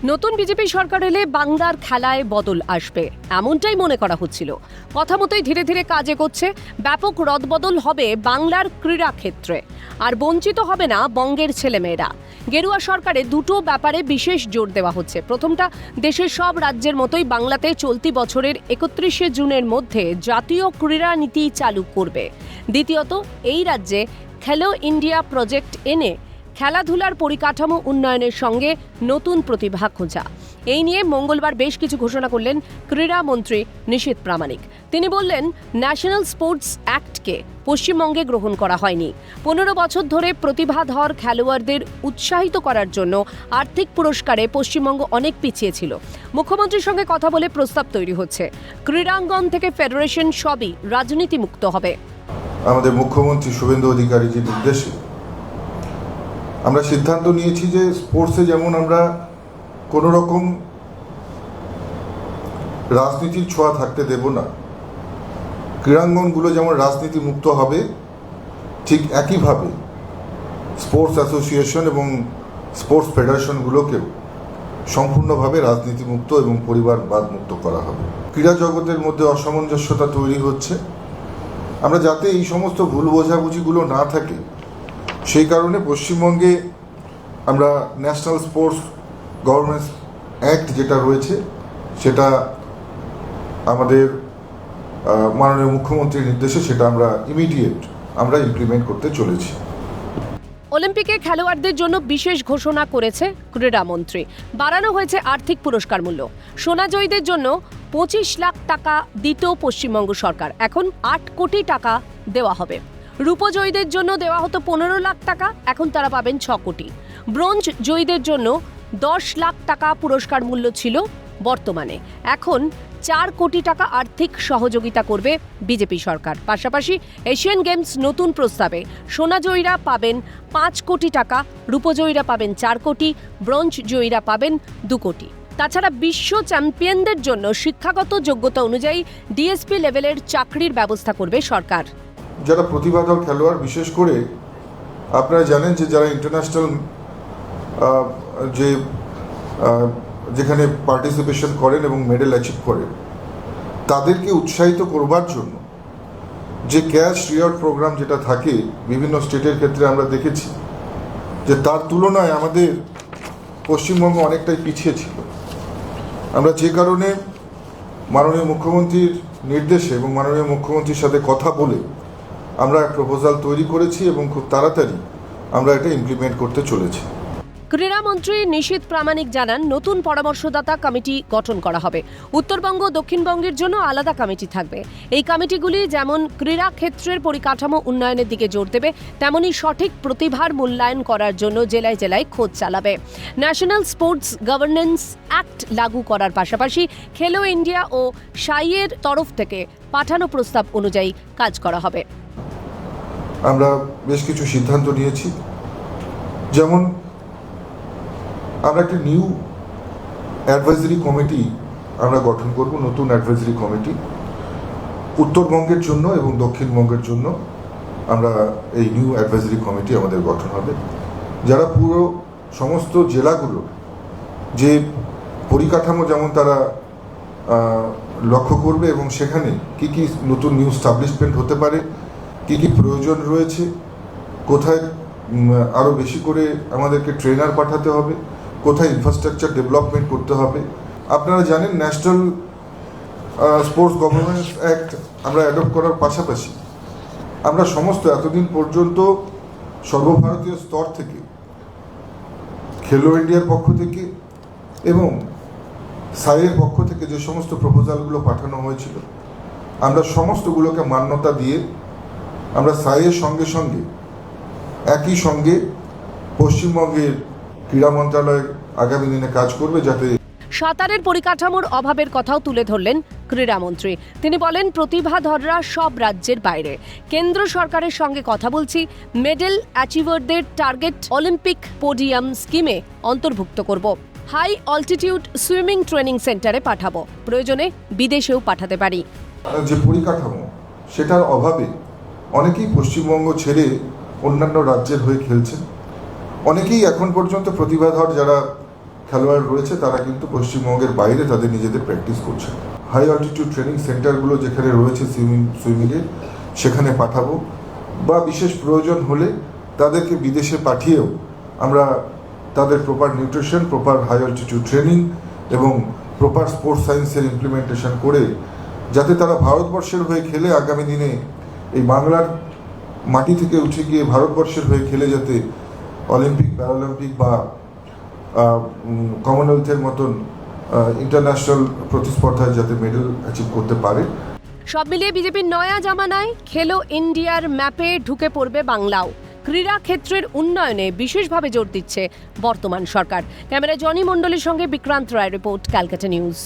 নতুন বিজেপি সরকার এলে বাংলার খেলায় বদল আসবে এমনটাই মনে করা হচ্ছিল। কথা মতোই ধীরে ধীরে কাজে করছে। ব্যাপক রদবদল হবে বাংলার ক্রীড়া ক্ষেত্রে, আর বঞ্চিত হবে না বঙ্গের ছেলেমেয়েরা। গেরুয়া সরকারে দুটো ব্যাপারে বিশেষ জোর দেওয়া হচ্ছে। প্রথমটা, দেশের সব রাজ্যের মতোই বাংলাতে চলতি বছরের 31শে জুনের মধ্যে জাতীয় ক্রীড়া নীতি চালু করবে। দ্বিতীয়ত, এই রাজ্যে খেলো ইন্ডিয়া প্রজেক্ট এনে খেলাধুলার পরিকাঠামো উন্নয়নের সঙ্গে নতুন প্রতিভা খোঁজা। এই নিয়ে মঙ্গলবার বেশ কিছু ঘোষণা করলেন ক্রীড়ামন্ত্রী নিশীথ প্রামাণিক। তিনি বললেন, ন্যাশনাল স্পোর্টস অ্যাক্টকে পশ্চিমবঙ্গে গ্রহণ করা হয়নি। 15 বছর ধরে প্রতিভাধর খেলোয়াড়দের উৎসাহিত করার জন্য আর্থিক পুরস্কারে পশ্চিমবঙ্গ অনেক পিছিয়ে ছিল। মুখ্যমন্ত্রীর সঙ্গে কথা বলে প্রস্তাব তৈরি হচ্ছে। ক্রীড়াঙ্গন থেকে ফেডারেশন সবই রাজনীতিমুক্ত হবে। আমাদের মুখ্যমন্ত্রী শুভেন্দু অধিকারীজির নির্দেশে আমরা সিদ্ধান্ত নিয়েছি যে স্পোর্টসে যেমন আমরা কোনো রকম রাজনীতির ছোঁয়া থাকতে দেব না, ক্রীড়াঙ্গনগুলো যেমন রাজনীতি মুক্ত হবে, ঠিক একইভাবে স্পোর্টস অ্যাসোসিয়েশন এবং স্পোর্টস ফেডারেশনগুলোকেও সম্পূর্ণভাবে রাজনীতিমুক্ত এবং পরিবারবাদ মুক্ত করা হবে। ক্রীড়া জগতের মধ্যে অসামঞ্জস্যতা তৈরি হচ্ছে, আমরা যাতে এই সমস্ত ভুল বোঝাবুঝিগুলো না থাকে সেই কারণে পশ্চিমবঙ্গে আমরা ন্যাশনাল স্পোর্টস গভর্নেন্স অ্যাক্ট যেটা রয়েছে সেটা আমাদের মাননীয় মুখ্যমন্ত্রীর নির্দেশে সেটা আমরা আমরা ইমপ্লিমেন্ট করতে চলেছি। অলিম্পিকে খেলোয়াড়দের জন্য বিশেষ ঘোষণা করেছে ক্রীড়ামন্ত্রী। বাড়ানো হয়েছে আর্থিক পুরস্কার মূল্য। সোনাজয়ীদের জন্য 25 লাখ টাকা দিত পশ্চিমবঙ্গ সরকার, এখন 8 কোটি টাকা দেওয়া হবে। রূপজয়ীদের জন্য দেওয়া হতো 15 লাখ টাকা, এখন তারা পাবেন 6 কোটি। ব্রোঞ্জ জয়ীদের জন্য 10 লাখ টাকা পুরস্কার মূল্য ছিল বর্তমানে, এখন 4 কোটি টাকা আর্থিক সহযোগিতা করবে বিজেপি সরকার। পাশাপাশি এশিয়ান গেমস নতুন প্রস্তাবে সোনাজয়ীরা পাবেন 5 কোটি টাকা, রূপজয়ীরা পাবেন 4 কোটি, ব্রোঞ্জ জয়ীরা পাবেন 2 কোটি। তাছাড়া বিশ্ব চ্যাম্পিয়নদের জন্য শিক্ষাগত যোগ্যতা অনুযায়ী ডিএসপি লেভেলের চাকরির ব্যবস্থা করবে সরকার। যারা প্রতিভাধর খেলোয়াড়, বিশেষ করে আপনারা জানেন যে যারা ইন্টারন্যাশনাল যেখানে পার্টিসিপেশন করেন এবং মেডেল অ্যাচিভ করেন, তাদেরকে উৎসাহিত করবার জন্য যে ক্যাশ রিওয়ার্ড প্রোগ্রাম যেটা থাকে বিভিন্ন স্টেটের ক্ষেত্রে আমরা দেখেছি যে তার তুলনায় আমাদের পশ্চিমবঙ্গ অনেকটাই পিছিয়ে ছিল। আমরা যে কারণে মাননীয় মুখ্যমন্ত্রীর নির্দেশে এবং মাননীয় মুখ্যমন্ত্রীর সাথে কথা বলে আমরা প্রপোজাল তৈরি করেছি এবং খুব তাড়াতাড়ি আমরা এটা ইমপ্লিমেন্ট করতে চলেছি। ক্রীড়ামন্ত্রী নিশীথ প্রামাণিক জানান, নতুন পরামর্শদাতা কমিটি গঠন করা হবে। উত্তরবঙ্গ দক্ষিণবঙ্গের জন্য আলাদা কমিটি থাকবে। এই কমিটিগুলি যেমন ক্রীড়া ক্ষেত্রের পরিকাঠামো উন্নয়নের দিকে জোর দেবে, তেমনি সঠিক প্রতিভার মূল্যায়ন করার জন্য জেলায় জেলায় খোঁজ চালাবে। ন্যাশনাল স্পোর্টস গভর্নেন্স অ্যাক্ট লাগু করার পাশাপাশি খেলো ইন্ডিয়া ও সাইয়ের তরফ থেকে পাঠানো প্রস্তাব অনুযায়ী কাজ করা হবে। আমরা বেশ কিছু সিদ্ধান্ত নিয়েছি, যেমন আমরা একটা নিউ অ্যাডভাইজারি কমিটি আমরা গঠন করব, নতুন অ্যাডভাইজারি কমিটি উত্তরবঙ্গের জন্য এবং দক্ষিণবঙ্গের জন্য। আমরা এই নিউ অ্যাডভাইজারি কমিটি আমাদের গঠন হবে, যারা পুরো সমস্ত জেলাগুলোর যে পরিকাঠামো যেমন তারা লক্ষ্য করবে এবং সেখানে কি কি নতুন নিউ স্টাবলিশমেন্ট হতে পারে, কি কি প্রয়োজন রয়েছে, কোথায় আরও বেশি করে আমাদেরকে ট্রেনার পাঠাতে হবে, কোথায় ইনফ্রাস্ট্রাকচার ডেভেলপমেন্ট করতে হবে। আপনারা জানেন ন্যাশনাল স্পোর্টস গভর্নেন্স অ্যাক্ট আমরা অ্যাডপ্ট করার পাশাপাশি আমরা সমস্ত এতদিন পর্যন্ত সর্বভারতীয় স্তর থেকে খেলো ইন্ডিয়ার পক্ষ থেকে এবং সাইয়ের পক্ষ থেকে যে সমস্ত প্রপোজালগুলো পাঠানো হয়েছিল, আমরা সমস্তগুলোকে মান্যতা দিয়ে আমরা সাইয়ের সঙ্গে সঙ্গে একই সঙ্গে পশ্চিমবঙ্গের ক্রীড়া মন্ত্রণালয় আগামী দিনে কাজ করবে যাতে। সাঁতারের পরিকাঠামোর অভাবের কথাও তুলে ধরলেন ক্রীড়ামন্ত্রী। তিনি বলেন, প্রতিভাধররা সব রাজ্যের বাইরে। কেন্দ্র সরকারের সঙ্গে কথা বলছি, মেডেল অ্যাচিভারদের টার্গেট অলিম্পিক পোডিয়াম স্কিমে অন্তর্ভুক্ত করব। হাই অল্টিটিউড সুইমিং ট্রেনিং সেন্টারে পাঠাবো, প্রয়োজনে বিদেশেও পাঠাতে পারি। যে পরিকাঠামো সেটার অভাবে অনেকেই পশ্চিমবঙ্গ ছেড়ে অন্যান্য রাজ্যের হয়ে খেলছেন। অনেকেই এখন পর্যন্ত প্রতিভাধর যারা খেলোয়াড় রয়েছে তারা কিন্তু পশ্চিমবঙ্গের বাইরে তাদের নিজেদের প্র্যাকটিস করছে। হাই অল্টিটিউড ট্রেনিং সেন্টারগুলো যেখানে রয়েছে সুইমিংয়ে সেখানে পাঠাবো, বা বিশেষ প্রয়োজন হলে তাদেরকে বিদেশে পাঠিয়েও আমরা তাদের proper nutrition, proper high altitude training এবং প্রপার স্পোর্টস সায়েন্সের ইমপ্লিমেন্টেশন করে যাতে তারা ভারতবর্ষের হয়ে খেলে আগামী দিনে এই বাংলার মাটি থেকে উঠে গিয়ে ভারতবর্ষের হয়ে খেলে যাতে অলিম্পিক, প্যারালিম্পিক বা কমনওয়েলথের মতন ইন্টারন্যাশনাল প্রতিস্পর্ধায় যাতে মেডেল অ্যাচিভ করতে পারে। সব মিলিয়ে বিজেপির নয়া জামানায় খেলো ইন্ডিয়ার ম্যাপে ঢুকে পড়বে বাংলাও। ক্রীড়া ক্ষেত্রের উন্নয়নে বিশেষভাবে জোর দিচ্ছে বর্তমান সরকার। ক্যামেরায় জনি মণ্ডলের সঙ্গে বিক্রান্ত রায়, রিপোর্ট ক্যালকাটা নিউজ।